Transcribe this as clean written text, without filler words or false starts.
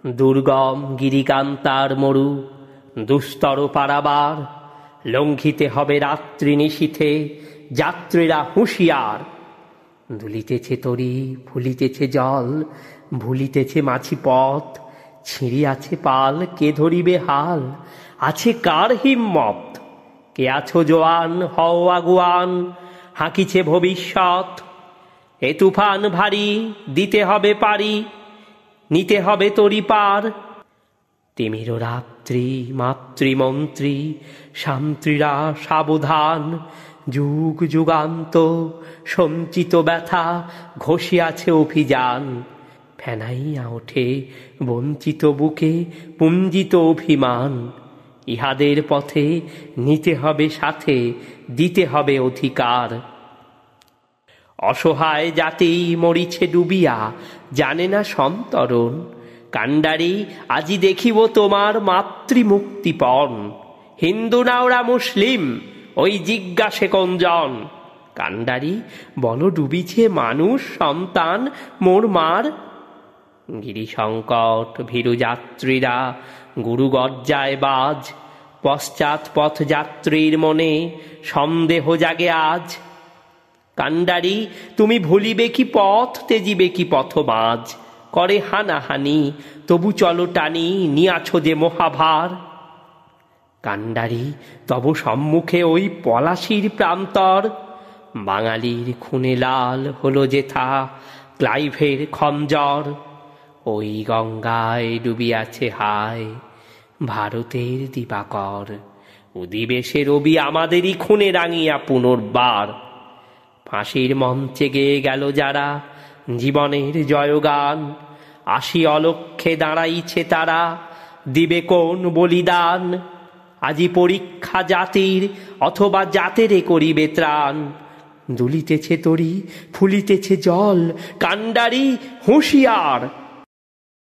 দুর্গম গিরিকান্তার মরু দুস্তর পারাবার, লঙ্ঘিতে হবে রাত্রি নিশীথে যাত্রীরা হুঁশিয়ার। দুলিতেছে তরি, ফুলিতেছে জল, ভুলিতেছে মাছি পথ, ছিঁড়িয়াছে পাল, কে ধরিবে হাল? আছে কার হিম্মত? কে আছো জোয়ান, হও আগুয়ান, হাঁকিছে ভবিষ্যৎ। এ তুফান ভারী, দিতে হবে পারি, নিতে হবে তরি পার। তিমির রাত্রি, মাতৃমন্ত্রী, শান্ত্রীরা সাবধান, যুগ যুগান্ত সঞ্চিত ব্যথা ঘষিয়াছে অভিযান। ফেনাইয়া ওঠে বঞ্চিত বুকে পুঞ্জিত অভিমান, ইহাদের পথে নিতে হবে সাথে, দিতে হবে অধিকার। অসহায় জাতি মরিছে ডুবিয়া, জানে না সন্তরণ। কান্ডারি আজি দেখিব তোমার মাতৃমুক্তিপণ। হিন্দু না ওরা মুসলিম, ওই জিজ্ঞাসে কোনজন? কান্ডারি বলো ডুবিছে মানুষ সন্তান মোর মার। গিরিসংকট ভীরু যাত্রীরা গুরু গর্জায় বাজ, পশ্চাৎ পথ যাত্রীর মনে সন্দেহ জাগে আজ। কান্ডারি তুমি ভুলিবে কি পথ, তেজিবে কি পথমাজ? করে হানাহানি তবু চলো টানি, নিয়াছো যে মহাভার। কান্ডারি তব সম্মুখে ওই পলাশির প্রান্তর, বাঙালির খুনে লাল হলো যেথা ক্লাইভের খঞ্জর। ওই গঙ্গায় ডুবিয়াছে হায় ভারতের দিবাকর, উদিবেশে রবি আমাদেরই খুনে রাঙিয়া পুনর্বার। ফাঁসির মঞ্চে গেয়ে গেল যারা জীবনের জয়গান, আসি অলক্ষ্যে দাঁড়াইছে তারা, দিবে কোন বলিদান? আজি পরীক্ষা জাতির, অথবা জাতেরে করিবে ত্রাণ। দুলিতেছে তরি, ফুলিতেছে জল, কান্ডারি হুঁশিয়ার।